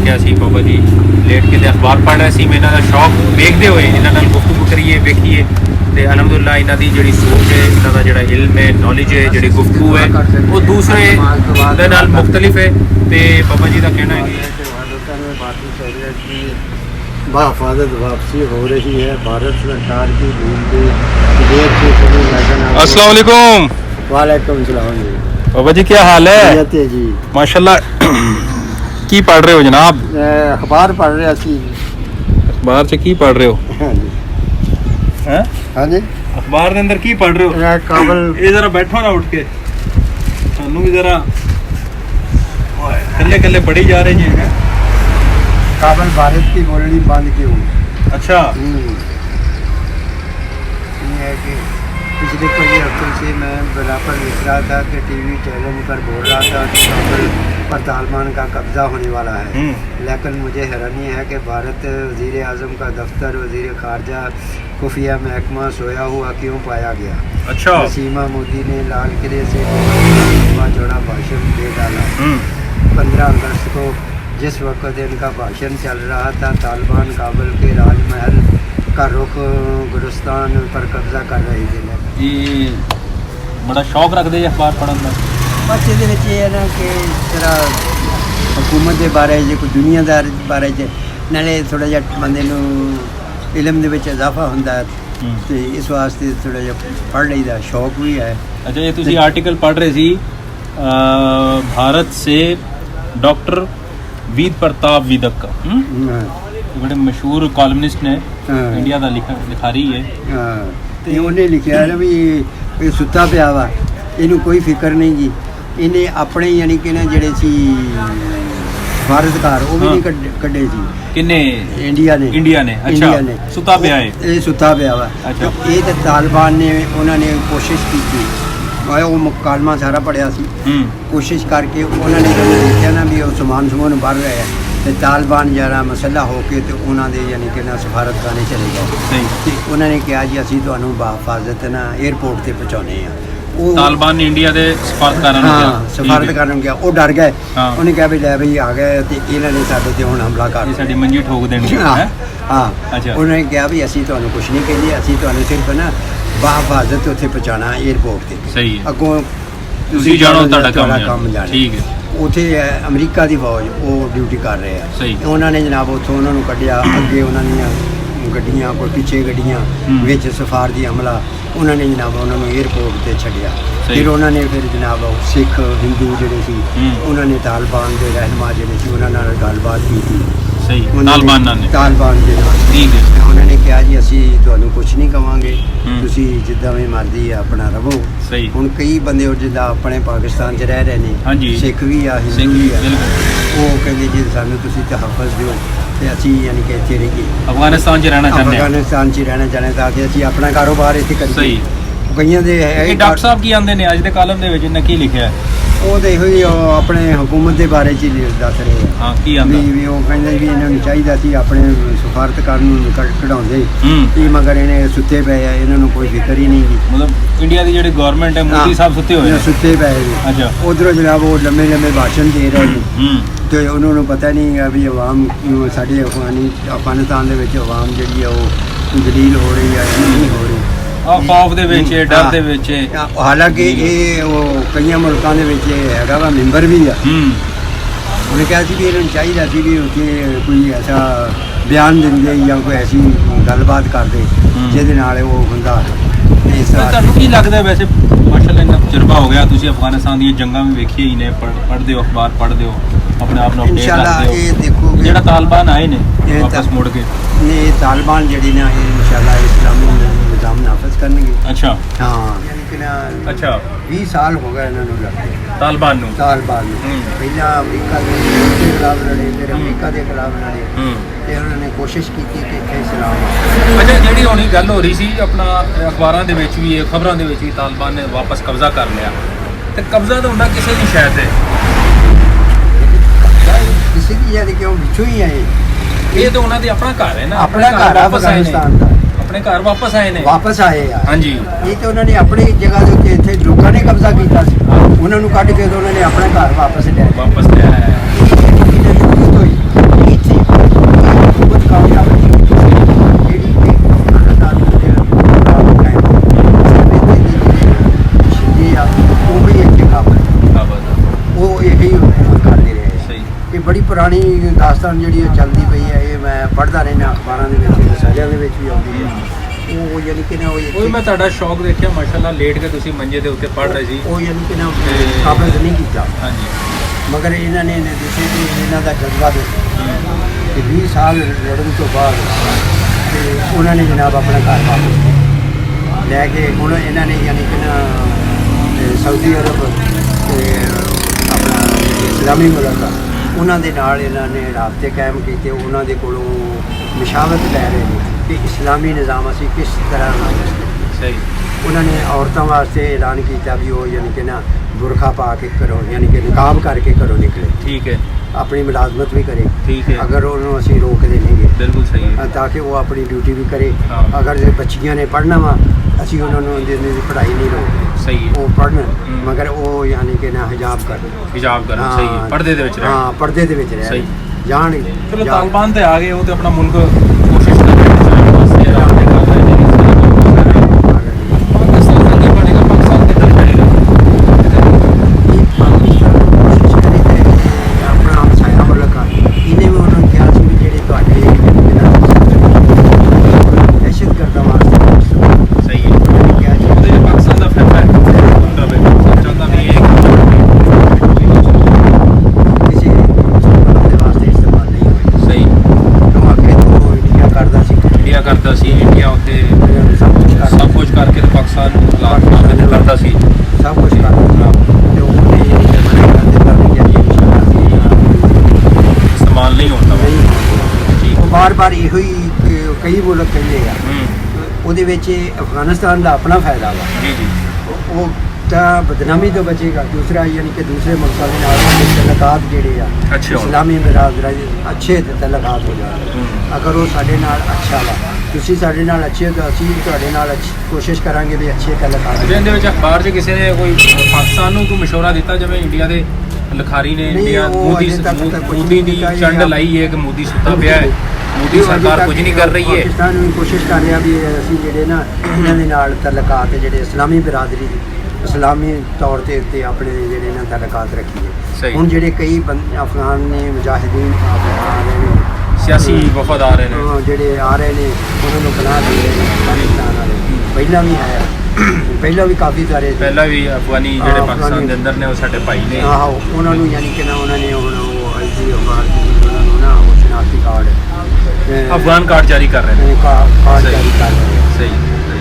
रखा सी बाबा जी लेट के अखबार पढ़ रहे सी मैं इन्हों का शौक वेखते हुए इन्होंने गुफ्तगू करिए वेखिए तो अलहमदुलिल्लाह इन्हों की जी सोच है इन्हों का जो इल्म है नॉलेज है जी गुफ्तगू है वो दूसरे दे नाल मुख्तलिफ है तो बाबा जी का कहना है बाहिफाजत वापसी हो रही है भारत सरकार की अस्सलाम वालेकुम। वालेकुम सलाम जी। बाबा जी क्या हाल है जी माशाल्लाह की पढ़ रहे हो जनाब अखबार पढ़ रहे सी अखबार से की पढ़ रहे हो हैं हाँ जी अखबार के अंदर की पढ़ रहे हो काबल ये जरा बैठो ना उठ के सानू भी जरा कल्ले कल्ले बड़ी जा रहे हैं काबल भारत की बोलनी बंद क्यों अच्छा ये है कि पिछले कुछ हफ्तों से मैं बराबर लिख रहा था कि टीवी चैनल पर बोल रहा था कि काबल पर तालिबान का कब्जा होने वाला है लेकिन मुझे हैरानी है कि भारत वज़ीर आज़म का दफ्तर वज़ीर ख़ारजा खुफिया महकमा सोया हुआ क्यों पाया गया। अच्छा सीमा मोदी ने लाल किले से जोड़ा भाषण दे डाला 15 अगस्त को जिस वक्त इनका भाषण चल रहा था तालिबान काबुल के राजमहल का रुख गुलिस्तान पर कब्जा कर रही थी। बड़ा शौक रखते हैं अखबार पढ़ने का बस ये है ना कि जरा हुकूमत के बारे कोई दुनियादार बारे नाले थोड़ा जहा बंदे इलम दे विच इजाफा होंदा है तो इस वास्ते थोड़ा जहा पढ़ लईदा शौक भी है। अच्छा ये तुसी आर्टिकल पढ़ रहे सी भारत से डॉक्टर वीद प्रताप विदक का बड़े मशहूर कॉलमनिस्ट ने इंडिया का लिखारी है तो उन्हें लिखा है ना भी ये सुता पिया वा इनू कोई फिक्र नहीं जी इन्हें अपने यानी कि ना जड़े सी सफारतकार वो भी नहीं कड्डे सी किन्ने इंडिया ने अच्छा इंडिया ने सुता पिया है ये सुता पिया वा अच्छा ये तो तालिबान ने उन्होंने कोशिश की थी वो मुकालमा सारा पढ़िया सी कोशिश करके उन्होंने देखा ना भी वो समान समून भर रहे हैं तो तालिबान जरा मसला होके तो उन्होंने यानी कि ना सफारतखाने चले गए तो उन्होंने कहा जी असी तुहानू बाहिफाजत ना एयरपोर्ट से पहुँचाने हैं तालिबान ने इंडिया के सफारतकार गया वो डर गए उन्हें कहा भी लै भाई आ गए तो इन्होंने साडे ते हुण हमला कर साडी मंजी ठोक देंगे हाँ उन्होंने कहा भी असी तुहानू कुछ नहीं कहिए असी तुहानू सिर्फ ना बाहिफाजत उत्थे पहुँचाना एयरपोर्ट से सही है अगों तुसीं जानो तुहाडा काम जाने ठीक है उत्थे अमरीका की फौज वो ड्यूटी कर रहे हैं उन्होंने जनाब उत्थों उन्होंने कढ़िया अगे उन्होंने गड्डियां कोई पिछे गड्डियां विच सफारती हमला उन्होंने जनाब उन्होंने एयरपोर्ट से छड्डिया फिर उन्होंने फिर जनाब सिख हिंदू जिहड़े सी उन्होंने तालिबान के रहनुमा जिहड़े सी उन्होंने नाल गलबात की तालिबान दे नाल उन्होंने कहा जी असी तुहानू कुछ नहीं कवांगे तुसी जिद्दां भी मर्जी अपना रवो हुण कई बंदे जिद्दां अपने पाकिस्तान च रह रहे ने सिख भी आ हिंदू भी आ वो कहंदे जी सानू तुसी तहफ़्फ़ुज़ दिओ ते असी यानी कि इत्थे रहिए अफगानिस्तान च रहना चाहते हैं अफगानिस्तान च रहना चाहते ताकि असी अपना कारोबार इत्थे करिए कईयां दे है डॉक्टर साहब की आंदे ने अज दे कालम दे विच इन्हां की लिखिआ है वो तो यो अपने हुकूमत के बारे च दस रहे हैं हाँ की आंदा भी वो कहंदे भी इन्होंने चाहिए सी अपने सफारतकार कढ़ाउंदे कि मगर इन्हें सुते पे है इन्होंने कोई फिक्र ही नहीं की मतलब इंडिया की जिहड़ी गवर्नमेंट है मोदी साहब सुते हुए सुते पे अच्छा उधरों जनाब वो लम्बे लम्बे भाषण दे रहे हैं तो उन्होंने पता नहीं है भी अवाम साढ़े अफगानिस्तान के अवाम जी है वो जलील हो रही है नहीं हो रही खौफ दे विच डर दे विच हालांकि ये वो कई मुल्कों के विच हैगा वा मैंबर भी है उन्हें कहा सी भी इन्होंने चाहिए सी भी उत्थे कोई ऐसा बयान देंगे या कोई ऐसी गलबात करते जिहदे नाल वो हुंदा ਤੁਹਾਨੂੰ ਕੀ ਲੱਗਦਾ ਵੈਸੇ ਮਾਸ਼ਾਅੱਲਾ ਇੰਨਾ ਤਜਰਬਾ ਹੋ ਗਿਆ ਤੁਸੀਂ ਅਫਗਾਨਿਸਤਾਨ ਦੀਆਂ ਜੰਗਾਂ ਵੀ ਵੇਖੀਆਂ ਹੀ ਨੇ ਪੜ੍ਹਦੇ ਹੋ ਅਖਬਾਰ ਪੜ੍ਹਦੇ ਹੋ ਆਪਣੇ ਆਪ ਨੂੰ ਅਪਡੇਟ ਕਰਦੇ ਹੋ ਇਹ ਦੇਖੋ ਜਿਹੜਾ ਤਾਲਿਬਾਨ ਆਏ ਨੇ ਵਾਪਸ ਮੁੜ ਕੇ ਨੇ ਤਾਲਿਬਾਨ ਜਿਹੜੀ ਨਾ ਇਹ ਇਨਸ਼ਾਅੱਲਾ ਇਸਲਾਮੀ निज़ाम नाफज करेंगे। अच्छा हाँ यानी कि ना अच्छा 20 साल हो गए इन्होंने लड़ते तालिबान पहला अमरीका के खिलाफ लड़े फिर अमरीका के खिलाफ लड़े फिर उन्होंने कोशिश की कि इस्लाम अच्छा जी होनी गल हो रही सी अपना अखबारों के भी खबरों के भी तालिबान ने वापस कब्जा कर लिया तो कब्जा तो होना किसी की शायद है किसी की यानी कि पिछू ही आए ये तो उन्होंने अपना घर है ना अपना घर अफगानिस्तान का अपने घर वापस आए ने वापस आए यार हाँ जी ये तो उन्होंने अपनी जगह के उत्ते इत्थे लोगों ने कब्जा किया उन्होंने कट के तो उन्होंने अपने घर वापस लिया वापस लिया ਬੜੀ ਪੁਰਾਣੀ ਦਾਸਤਾਨ ਜਿਹੜੀ ਇਹ ਚੱਲਦੀ ਪਈ ਹੈ, ਇਹ ਮੈਂ ਪੜ੍ਹਦਾ ਰਹਿੰਦਾ ਅਖਬਾਰਾਂ ਦੇ ਵਿੱਚ, ਰਸਾਲਿਆਂ ਦੇ ਵਿੱਚ ਵੀ ਆਉਂਦੀ ਹੈ। ਉਹ ਯਾਨੀ ਕਿ ਨਾ ਉਹ ਮੈਂ ਤੁਹਾਡਾ ਸ਼ੌਕ ਦੇਖਿਆ ਮਾਸ਼ਾਅੱਲਾ, ਲੇਟ ਕੇ ਤੁਸੀਂ ਮੰਜੇ ਦੇ ਉੱਤੇ ਪੜ੍ਹ ਰਹੇ ਸੀ। ਉਹ ਯਾਨੀ ਕਿ ਨਾ ਕਾਬਜ਼ ਨਹੀਂ ਕੀਤਾ, ਹਾਂਜੀ, ਮਗਰ ਇਹਨਾਂ ਨੇ ਦੱਸੇ ਕਿ ਇਹਨਾਂ ਦਾ ਜਜ਼ਬਾ ਦੇਖਿਆ ਕਿ 20 ਸਾਲ ਲੜਨ ਤੋਂ ਬਾਅਦ ਤੇ ਉਹਨਾਂ ਨੇ ਜਨਾਬ ਆਪਣਾ ਘਰ ਵਾਪਸ ਲੈ ਕੇ ਹੁਣ ਇਹਨਾਂ ਨੇ ਯਾਨੀ ਕਿ ਨਾ ਸਾਊਦੀ ਅਰਬ ਤੇ ਆਪਣਾ ਇਸਲਾਮੀ ਮੁਲਕ ਉਹਨਾਂ ਦੇ ਨਾਲ ਇਹਨਾਂ ਨੇ ਰਾਬਤੇ ਕਾਇਮ ਕੀਤੇ। ਉਹਨਾਂ ਦੇ ਕੋਲੋਂ ਮਸ਼ਾਵਰਤ ਲੈ ਰਹੇ ਨੇ ਕਿ ਇਸਲਾਮੀ ਨਿਜ਼ਾਮ ਅਸੀਂ ਕਿਸ ਤਰ੍ਹਾਂ ਨਾਫਜ਼ ਕਰੀਏ। ਸਹੀ। ਉਹਨਾਂ ਨੇ ਔਰਤਾਂ ਵਾਸਤੇ ਐਲਾਨ ਕੀਤਾ ਵੀ ਉਹ ਯਾਨੀ ਕਿ ਨਾ ਬੁਰਖਾ ਪਾ ਕੇ ਕਰੋ, ਯਾਨੀ ਕਿ ਨਿਕਾਬ ਕਰਕੇ ਘਰੋਂ ਨਿਕਲੇ। ਠੀਕ ਹੈ। ਆਪਣੀ ਮੁਲਾਜ਼ਮਤ ਵੀ ਕਰੇ। ਠੀਕ ਹੈ। ਅਗਰ ਉਹਨੂੰ ਅਸੀਂ ਰੋਕਦੇ ਨਹੀਂਗੇ, ਬਿਲਕੁਲ ਸਹੀ ਹੈ, ਤਾਂ ਕਿ ਉਹ ਆਪਣੀ ਡਿਊਟੀ ਵੀ ਕਰੇ। ਹਾਂ। ਅਗਰ ਜੇ ਬੱਚੀਆਂ ਨੇ ਪੜ੍ਹਨਾ ਵਾ, ਅਸੀਂ ਉਹਨਾਂ ਨੂੰ ਉਹਦੀ ਪੜ੍ਹਾਈ ਨਹੀਂ ਰੋਕਦੇ। ਸਹੀ ਹੈ। ਉਹ ਪੜ੍ਹਨ, ਮਗਰ ਉਹ ਯਾਨੀ ਕਿ ਨਾ ਹਿਜਾਬ ਕਰਨ। ਹਿਜਾਬ ਕਰਨ, ਸਹੀ ਹੈ, ਪਰਦੇ ਦੇ ਵਿੱਚ ਰਹਿਣ। ਹਾਂ, ਪਰਦੇ ਦੇ ਵਿੱਚ ਰਹਿਣ। ਸਹੀ। ਜਾਣ ਚਲੋ ਤਾਲਿਬਾਨ ਤੇ ਆ ਗਏ, ਉਹ ਤੇ ਆਪਣਾ ਮੁਲਕ ਕੋਸ਼ਿਸ਼ ਕਰ ਰਹੇ ਨੇ ਵਾਸਤੇ ਰਾਬਤੇ ਕਰ ਰਹੇ ਨੇ। ਪਾਕਿਸਤਾਨ ਦਾ ਕੀ ਬਣੇਗਾ? ਪਾਕਿਸਤਾਨ ਕਿੱਧਰ ਜਾਏਗਾ? ਆਪਣਾ ਹਮਸਾਇਆ ਮੁਲਕ ਆ, ਇਹਨੇ ਵੀ ਉਹਨਾਂ ਨੂੰ ਕਿਹਾ ਸੀ ਵੀ ਜਿਹੜੇ ਤੁਹਾਡੇ ਦਹਿਸ਼ਤ ਕਰਦਾ ਵਾਸਤੇ। ਸਹੀ ਹੈ। ਕਿਹਾ ਜੀ ਉਹਦੇ ਪਾਕਿਸਤਾਨ ਦਾ ਫੈਸਲਾ ਹੈ ਚਾਹੁੰਦਾ ਵੀ ਇਹ ਕਿਸੇ ਮੁਸਲਮਾਨ ਦੇ ਵਾਸਤੇ ਇਸਤੇਮਾਲ ਨਹੀਂ ਹੋਏ। ਸਹੀ। ਕਿਉਂ ਅੱਗੇ ਤੋਂ ਇੰਡੀਆ ਕਰਦਾ ਸੀ, ਇੰਡੀਆ ਕਰਦਾ ਸੀ, ਇੰਡੀਆ ਉੱਤੇ ਸਭ ਕੁਝ ਕਰਦਾ, ਸਭ ਕੁਝ ਕਰਕੇ ਤੇ ਪਾਕਿਸਤਾਨ ਨੂੰ ਖਿਲਾਫ ਕਰਦਾ ਸੀ। ਸਭ ਕੁਝ ਕਰਦਾ ਤੇ ਉਹਨੇ ਮਨਾ ਕਰ ਦਿੱਤਾ ਵੀ ਜਿਹੜੀ ਇਸਤੇਮਾਲ ਨਹੀਂ ਹੁੰਦਾ ਵਾ। ਨਹੀਂ। ਉਹ ਬਾਰ-ਬਾਰ ਇਹੋ ਹੀ ਕਈ ਮੁਲਕ ਕਹਿੰਦੇ ਆ। ਉਹਦੇ ਵਿੱਚ ਅਫਗਾਨਿਸਤਾਨ ਦਾ ਆਪਣਾ ਫਾਇਦਾ ਵਾ। ਜੀ ਜੀ। ਉਹ ਤਾਂ ਬਦਨਾਮੀ ਤੋਂ ਬਚੇਗਾ। ਦੂਸਰਾ ਯਾਨੀ ਕਿ ਦੂਸਰੇ ਮੁਲਕਾਂ ਦੇ ਨਾਲ ਤਲਕਾਤ ਜਿਹੜੇ ਆ ਅੱਛੇ ਹੋਣ। ਇਸਲਾਮੀ ਬਰਾਦਰੀ ਅੱਛੇ ਤਲਕਾਤ ਹੋ ਜਾਣ। ਅਗਰ ਉਹ ਸਾਡੇ ਨਾਲ ਅੱਛਾ ਵਾ, ਤੁਸੀਂ ਸਾਡੇ ਨਾਲ ਅੱਛੇ, ਤਾਂ ਅਸੀਂ ਵੀ ਤੁਹਾਡੇ ਨਾਲ ਕੋਸ਼ਿਸ਼ ਕਰਾਂਗੇ ਵੀ ਅੱਛੇ ਤਲਕਾਤ। ਜਿਹਦੇ ਵਿੱਚ ਅਖਬਾਰ 'ਚ ਕਿਸੇ ਨੇ ਕੋਈ ਪਾਕਿਸਤਾਨ ਨੂੰ ਕੋਈ ਮਸ਼ਵਰਾ ਦਿੱਤਾ, ਜਿਵੇਂ ਇੰਡੀਆ ਦੇ ਲਖਾਰੀ ਨੇ ਨਹੀਂ, ਇੰਡੀਆ ਉਹ ਮੋਦੀ ਅਜੇ ਤੱਕ ਤਾਂ ਕੁਝ ਮੋਦੀ ਦੀ ਨਹੀਂ ਕੀਤਾ। ਚੰਡ ਲਾਈ ਹੈ ਕਿ ਮੋਦੀ ਸੁੱਤਾ ਪਿਆ ਹੈ, ਮੋਦੀ ਸਰਕਾਰ ਕੁਝ ਨਹੀਂ ਕਰ ਰਹੀ ਹੈ। ਪਾਕਿਸਤਾਨ ਵੀ ਕੋਸ਼ਿਸ਼ ਕਰ ਰਿਹਾ ਵੀ ਅਸੀਂ ਜਿਹੜੇ ਨਾ ਇਹਨਾਂ ਦੇ ਨਾਲ ਤਲਕਾਤ ਜਿਹੜੇ ਇਸਲਾਮੀ ਬਰਾਦਰੀ ਦੀ ਇਸਲਾਮੀ ਤੌਰ ਤੇ ਉੱਤੇ ਆਪਣੇ ਜਿਹੜੇ ਨਾ ਤਲਕਾਤ ਰੱਖੀਏ। ਸਹੀ। ਹੁਣ ਜਿਹੜੇ ਕਈ ਅਫਗਾਨ ਨੇ ਮੁਜਾਹਿਦੀਨ ਆ ਰਹੇ ਨੇ, ਸਿਆਸੀ ਵਫਦ ਆ ਰਹੇ ਨੇ, ਜਿਹੜੇ ਆ ਰਹੇ ਨੇ, ਉਹਨਾਂ ਨੂੰ ਬਣਾ ਦੇ ਰਹੇ ਨੇ ਪਾਕਿਸਤਾਨ ਵਾਲੇ। ਪਹਿਲਾਂ ਵੀ ਹੈ, ਪਹਿਲਾਂ ਵੀ ਕਾਫੀ ਸਾਰੇ ਪਹਿਲਾਂ ਵੀ ਅਫਗਾਨੀ ਜਿਹੜੇ ਪਾਕਿਸਤਾਨ ਦੇ ਅੰਦਰ ਨੇ ਉਹ ਸਾਡੇ ਭਾਈ ਨੇ। ਆਹੋ, ਉਹਨਾਂ ਨੂੰ ਯਾਨੀ ਕਿ ਨਾ ਉਹਨਾਂ ਨੇ ਹੁਣ ਉਹ ਐਸੀ ਅਖਬਾਰ ਉਹਨਾਂ ਨੂੰ ਨਾ ਉਹ ਸ਼ਨਾਖਤੀ ਕਾਰਡ ਅਫਗਾਨ ਕਾਰਡ ਜਾਰੀ ਕਰ ਰਹੇ ਨੇ। ਕਾਰਡ ਸਹੀ। ਜਾਰੀ ਕਰ ਰਹੇ ਨੇ ਸਹੀ।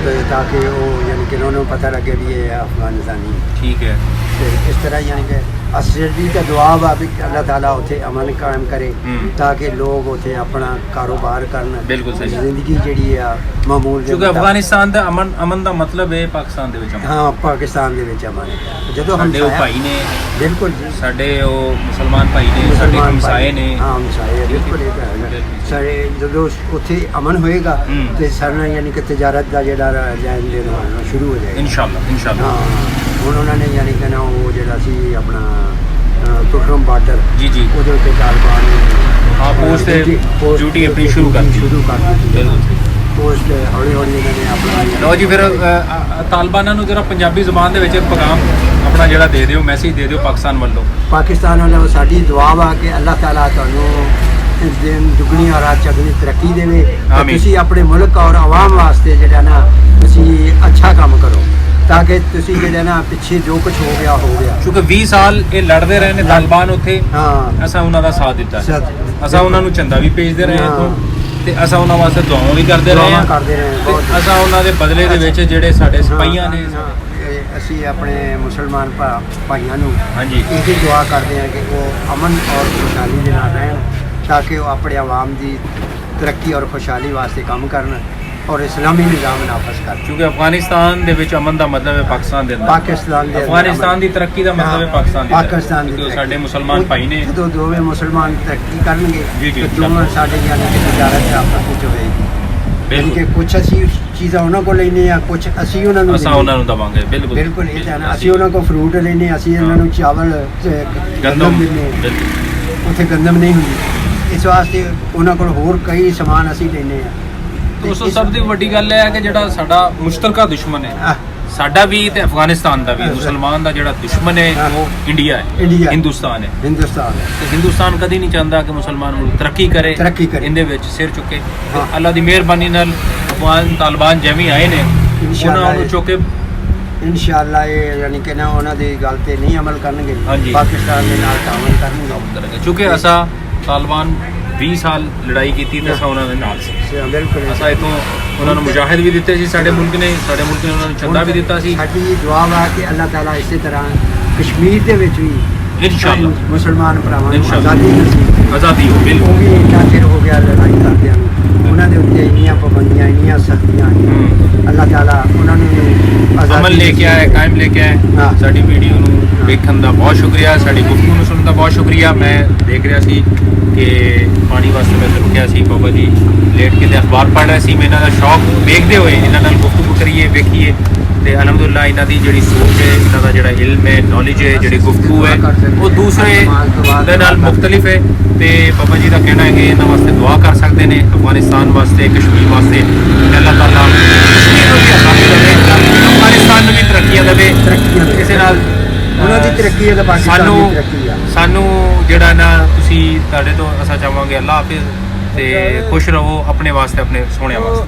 ਤੇ ਤਾਂ ਕਿ ਉਹ ਯਾਨੀ ਕਿ ਉਹਨਾਂ ਨੂੰ ਪਤਾ ਲੱਗੇ ਵੀ ਇਹ ਅਫਗਾਨਿਸਤਾਨੀ। ਠੀਕ ਹੈ। ਤੇ ਇਸ ਤਰ੍ਹਾਂ ਯਾਨੀ ਕਿ ਅਸਲੀ ਤਾਂ ਦੁਆ ਵਾ ਵੀ ਅੱਲਾਹ ਤਾਲਾ ਉੱਥੇ ਅਮਨ ਕਾਇਮ ਕਰੇ ਤਾਂ ਕਿ ਲੋਕ ਉੱਥੇ ਆਪਣਾ ਕਾਰੋਬਾਰ ਕਰਨ। ਬਿਲਕੁਲ ਸਹੀ। ਜ਼ਿੰਦਗੀ ਜਿਹੜੀ ਆ ਮਾਮੂਲ ਕਿਉਂਕਿ ਅਫਗਾਨਿਸਤਾਨ ਦਾ ਅਮਨ ਦਾ ਮਤਲਬ ਹੈ ਪਾਕਿਸਤਾਨ ਦੇ ਵਿੱਚ ਅਮਨ। ਹਾਂ, ਪਾਕਿਸਤਾਨ ਦੇ ਵਿੱਚ ਅਮਨ ਹੈ। ਜਦੋਂ ਸਾਡੇ ਉਹ ਭਾਈ ਨੇ, ਬਿਲਕੁਲ ਜੀ, ਸਾਡੇ ਉਹ ਮੁਸਲਮਾਨ ਭਾਈ ਨੇ, ਸਾਡੇ ਹਮਸਾਏ ਨੇ। ਹਾਂ, ਹਮਸਾਏ ਬਿਲਕੁਲ ਇਹ ਤਾਂ ਹੈਗਾ। ਸਾਰੇ ਜਦੋਂ ਉੱਥੇ ਅਮਨ ਹੋਏਗਾ ਤੇ ਸਾਡਾ ਯਾਨੀ ਕਿ ਤਜਾਰਤ ਦਾ ਜਿਹੜਾ ਲੈਣ ਦੇਣ ਹੋਣਾ ਸ਼ੁਰੂ ਹੋ ਜਾਏਗਾ ਇਨਸ਼ਾਅੱਲਾ। ਇਨਸ਼ਾਅੱਲਾ। ਹਾਂ, ਹੁਣ ਉਹਨਾਂ ਨੇ ਯਾਨੀ ਕਿ ਨਾ ਉਹ ਜਿਹੜਾ ਸੀ ਆਪਣਾ ਤੁਰਕਮ ਬਾਰਡਰ, ਜੀ ਜੀ, ਉਹਦੇ ਉੱਤੇ ਤਾਲਿਬਾਨ ਨੇ ਹਾਂ ਪੋਸਟ ਡਿਊਟੀ ਆਪਣੀ ਸ਼ੁਰੂ ਕਰ ਦਿੱਤੀ। ਬਿਲਕੁਲ ਪੋਸਟ ਹੌਲੀ ਹੌਲੀ ਇਹਨਾਂ ਨੇ ਆਪਣਾ ਲਓ ਜੀ। ਫਿਰ ਤਾਲਿਬਾਨਾਂ ਨੂੰ ਜਰਾ ਪੰਜਾਬੀ ਜ਼ੁਬਾਨ ਦੇ ਵਿੱਚ ਪੈਗਾਮ ਆਪਣਾ ਜਿਹੜਾ ਦੇ ਦਿਓ, ਮੈਸੇਜ ਦੇ ਦਿਓ ਪਾਕਿਸਤਾਨ ਵੱਲੋਂ। ਪਾਕਿਸਤਾਨ ਵੱਲੋਂ ਸਾਡੀ ਦੁਆ ਵਾ ਕਿ ਅੱਲਾਹ ਤਾਲਾ ਤੁਹਾਨੂੰ ਦਿਨ ਦੁਗਣੀ ਔਰ ਰਾਤ ਚੌਗੁਣੀ ਤਰੱਕੀ ਦੇਵੇ। ਤੁਸੀਂ ਆਪਣੇ ਮੁਲਕ ਔਰ ਆਵਾਮ ਵਾਸਤੇ ਜਿਹੜਾ ਨਾ ਤੁਸੀਂ ਅੱਛਾ ਕੰਮ ਕਰੋ ਤਾਂ ਕਿ ਤੁਸੀਂ ਜਿਹੜਾ ਨਾ ਪਿੱਛੇ ਜੋ ਕੁਝ ਹੋ ਗਿਆ ਕਿਉਂਕਿ 20 ਸਾਲ ਇਹ ਲੜਦੇ ਰਹੇ ਨੇ ਤਾਲਿਬਾਨ ਉੱਥੇ। ਹਾਂ, ਅਸਾਂ ਉਹਨਾਂ ਦਾ ਸਾਥ ਦਿੱਤਾ, ਅਸਾਂ ਉਹਨਾਂ ਨੂੰ ਚੰਦਾ ਵੀ ਭੇਜਦੇ ਰਹੇ ਹਾਂ ਤੇ ਅਸਾਂ ਉਹਨਾਂ ਵਾਸਤੇ ਦੁਆਵਾਂ ਵੀ ਕਰਦੇ ਰਹੇ ਹਾਂ। ਬਹੁਤ ਅਸਾਂ ਉਹਨਾਂ ਦੇ ਬਦਲੇ ਦੇ ਵਿੱਚ ਜਿਹੜੇ ਸਾਡੇ ਸਿਪਾਹੀਆਂ ਨੇ, ਅਸੀਂ ਆਪਣੇ ਮੁਸਲਮਾਨ ਭਾਈਆਂ ਨੂੰ ਹਾਂਜੀ ਇਹ ਦੁਆ ਕਰਦੇ ਹਾਂ ਕਿ ਉਹ ਅਮਨ ਔਰ ਖੁਸ਼ਹਾਲੀ ਦੇ ਨਾਲ ਰਹਿਣ ਤਾਂ ਕਿ ਉਹ ਆਪਣੇ ਆਵਾਮ ਦੀ ਤਰੱਕੀ ਔਰ ਖੁਸ਼ਹਾਲੀ ਵਾਸਤੇ ਕੰਮ ਕਰਨ ਔਰ ਇਸਲਾਮੀ ਨਿਜ਼ਾਮ ਨਾਫਜ਼ ਕਰਨ। ਕਿਉਂਕਿ ਅਫਗਾਨਿਸਤਾਨ ਦੇ ਵਿੱਚ ਅਮਨ ਦਾ ਮਤਲਬ ਹੈ ਪਾਕਿਸਤਾਨ ਦੇ ਅੰਦਰ, ਪਾਕਿਸਤਾਨ ਦੇ ਅਫਗਾਨਿਸਤਾਨ ਦੀ ਤਰੱਕੀ ਦਾ ਮਤਲਬ ਹੈ ਪਾਕਿਸਤਾਨ ਦੀ ਤਰੱਕੀ। ਸਾਡੇ ਮੁਸਲਮਾਨ ਭਾਈ ਨੇ, ਜਦੋਂ ਦੋਵੇਂ ਮੁਸਲਮਾਨ ਤਰੱਕੀ ਕਰਨਗੇ ਜੀ, ਜੀ, ਤੇ ਦੋਵੇਂ ਸਾਡੇ ਯਾਨੀ ਕਿ ਤਜਾਰਤ ਆਪਸ ਵਿੱਚ ਹੋਏਗੀ। ਕਿ ਕੁਛ ਅਸੀਂ ਚੀਜ਼ਾਂ ਉਹਨਾਂ ਕੋਲ ਲੈਨੇ ਆ, ਕੁਛ ਅਸੀਂ ਉਹਨਾਂ ਨੂੰ ਦਵਾਂਗੇ। ਬਿਲਕੁਲ ਬਿਲਕੁਲ ਇਹ ਤਾਂ ਨਾ, ਅਸੀਂ ਉਹਨਾਂ ਕੋਲ ਫਰੂਟ ਲੈਨੇ, ਅਸੀਂ ਇਹਨਾਂ ਨੂੰ ਚਾਵਲ ਗੰਦਮ ਦਿੰਦੇ। ਉੱਥੇ ਗੰਦਮ ਨਹੀਂ ਹੁੰਦੀ, ਇਸ ਵਾਸਤੇ ਉਹਨਾਂ ਕੋਲ ਹੋਰ ਕਈ ਸਮਾਨ ਅਸੀਂ ਲੈਨੇ ਆ। ਦੋਸਤੋ, ਸਭ ਤੋਂ ਵੱਡੀ ਗੱਲ ਇਹ ਹੈ ਕਿ ਜਿਹੜਾ ਸਾਡਾ ਮੁਸ਼ਤਰਕਾ ਦੁਸ਼ਮਣ ਹੈ, ਸਾਡਾ ਵੀ ਤੇ ਅਫਗਾਨਿਸਤਾਨ ਦਾ ਵੀ ਮੁਸਲਮਾਨ ਦਾ ਜਿਹੜਾ ਦੁਸ਼ਮਣ ਹੈ ਉਹ ਇੰਡੀਆ ਹੈ, ਹਿੰਦੁਸਤਾਨ ਹੈ। ਹਿੰਦੁਸਤਾਨ ਹੈ। ਤੇ ਹਿੰਦੁਸਤਾਨ ਕਦੀ ਨਹੀਂ ਚਾਹੁੰਦਾ ਕਿ ਮੁਸਲਮਾਨ ਮੁਲਕ ਤਰੱਕੀ ਕਰੇ, ਇਹਦੇ ਵਿੱਚ ਸਿਰ ਚੁੱਕੇ। ਅੱਲਾ ਦੀ ਮਿਹਰਬਾਨੀ ਨਾਲ ਅਫਗਾਨ ਤਾਲਿਬਾਨ ਜਿਵੇਂ ਆਏ ਨੇ ਉਹਨਾਂ ਨੂੰ ਚੁੱਕ ਕੇ ਇਨਸ਼ਾਅੱਲਾ ਇਹ ਯਾਨੀ ਕਿ ਨਾ ਉਹਨਾਂ ਦੀ ਗੱਲ ਤੇ ਨਹੀਂ ਅਮਲ ਕਰਨਗੇ, ਪਾਕਿਸਤਾਨ ਦੇ ਨਾਲ ਤਾਮਲ ਕਰਨਗੇ। ਕਿਉਂਕਿ ਅਸਾਂ ਤਾਲਿਬਾਨ 20 ਸਾਲ ਲੜਾਈ ਕੀਤੀ ਤੇ ਅਸਾਂ ਉਹਨਾਂ ਦੇ ਨਾਲ ਸੀ। ਬਿਲਕੁਲ ਅਸਾਂ ਇਥੋਂ ਉਹਨਾਂ ਨੂੰ ਮੁਜਾਹਿਦ ਵੀ ਦਿੱਤੇ ਸੀ, ਸਾਡੇ ਮੁਲਕ ਨੇ ਉਹਨਾਂ ਨੂੰ ਚੰਦਾ ਵੀ ਦਿੱਤਾ ਸੀ। ਸਾਡੀ ਦੁਆ ਵਾ ਕਿ ਅੱਲਾਹ ਤਾਲਾ ਇਸੇ ਤਰ੍ਹਾਂ ਕਸ਼ਮੀਰ ਦੇ ਵਿੱਚ ਵੀ ਇਨਸ਼ਾਅੱਲਾ ਮੁਸਲਮਾਨ ਭਰਾਵਾਂ ਨੂੰ ਆਜ਼ਾਦੀ ਹੋ। ਬਿਲਕੁਲ ਉਹ ਵੀ ਇੰਨਾ ਚਿਰ ਹੋ ਗਿਆ ਲੜਾਈ ਕਰਦਿਆਂ ਨੂੰ, ਉਹਨਾਂ ਦੇ ਉੱਤੇ ਇੰਨੀਆਂ ਪਾਬੰਦੀਆਂ, ਇੰਨੀਆਂ ਸਖਤੀਆਂ, ਅੱਲਾਹ ਤਾਲਾ ਉਹਨਾਂ ਨੂੰ ਅਮਲ ਲੈ ਕੇ ਆਇਆ, ਕਾਇਮ ਲੈ ਕੇ ਆਇਆ। ਸਾਡੀ ਵੀਡੀਓ ਨੂੰ ਵੇਖਣ ਦਾ ਬਹੁਤ ਸ਼ੁਕਰੀਆ, ਸਾਡੀ ਗੁਫ਼ਤਗੂ ਨੂੰ ਸੁਣਨ ਦਾ ਬਹੁਤ ਸ਼ੁਕਰੀਆ। ਮੈਂ ਦੇਖ ਰਿਹਾ ਸੀ ਕਿ ਪਾਣੀ ਵਾਸਤੇ ਮੈਂ ਰੁਕਿਆ ਸੀ, ਬਾਬਾ ਜੀ ਲੇਟ ਕੇ ਤੇ ਅਖਬਾਰ ਪੜ੍ਹ ਰਿਹਾ ਸੀ। ਮੈਂ ਇਹਨਾਂ ਦਾ ਸ਼ੌਕ ਵੇਖਦੇ ਹੋਏ ਇਹਨਾਂ ਨਾਲ ਗੁਫ਼ਤਗੂ ਕਰੀਏ, ਵੇਖੀਏ ਤੇ ਅਲਹਮਦੁਲਿਲਾ ਇਹਨਾਂ ਦੀ ਜਿਹੜੀ ਸੋਚ ਹੈ, ਇਹਨਾਂ ਦਾ ਜਿਹੜਾ ਇਲਮ ਹੈ, ਨੌਲੇਜ ਹੈ, ਜਿਹੜੀ ਗੁਫ਼ਤਗੂ ਹੈ ਉਹ ਦੂਸਰੇ ਦੇ ਨਾਲ ਮੁਖਤਲਿਫ ਹੈ। ਤੇ ਬਾਬਾ ਜੀ ਦਾ ਕਹਿਣਾ ਹੈ ਕਿ ਇਹਨਾਂ ਵਾਸਤੇ ਦੁਆ ਕਰ ਸਕਦੇ ਨੇ, ਅਫਗਾਨਿਸਤਾਨ ਵਾਸਤੇ, ਕਸ਼ਮੀਰ ਵਾਸਤੇ। ਅੱਲਾਹ ਤਾਲਾ ਕਸ਼ਮੀਰ ਨੂੰ ਵੀ ਆਜ਼ਾਦੀ ਦੇਵੇ, ਅਫਗਾਨਿਸਤਾਨ ਨੂੰ ਵੀ ਤਰੱਕੀਆਂ ਦੇਵੇ। ਕਿਸੇ ਨਾਲ ਉਹਨਾਂ ਦੀ ਤਰੱਕੀ ਹੈ ਤਾਂ ਪਾਕਿਸਤਾਨ ਦੀ ਤਰੱਕੀ ਆ। ਸਾਨੂੰ ਜਿਹੜਾ ਨਾ ਤੁਸੀਂ ਤੁਹਾਡੇ ਤੋਂ ਅਸਾਂ ਚਾਹਾਂਗੇ ਅੱਲਾਹ ਹਾਫਿਜ਼ ਤੇ ਖੁਸ਼ ਰਹੋ ਆਪਣੇ ਵਾਸਤੇ, ਆਪਣੇ ਸੋਹਣਿਆਂ ਵਾਸਤੇ।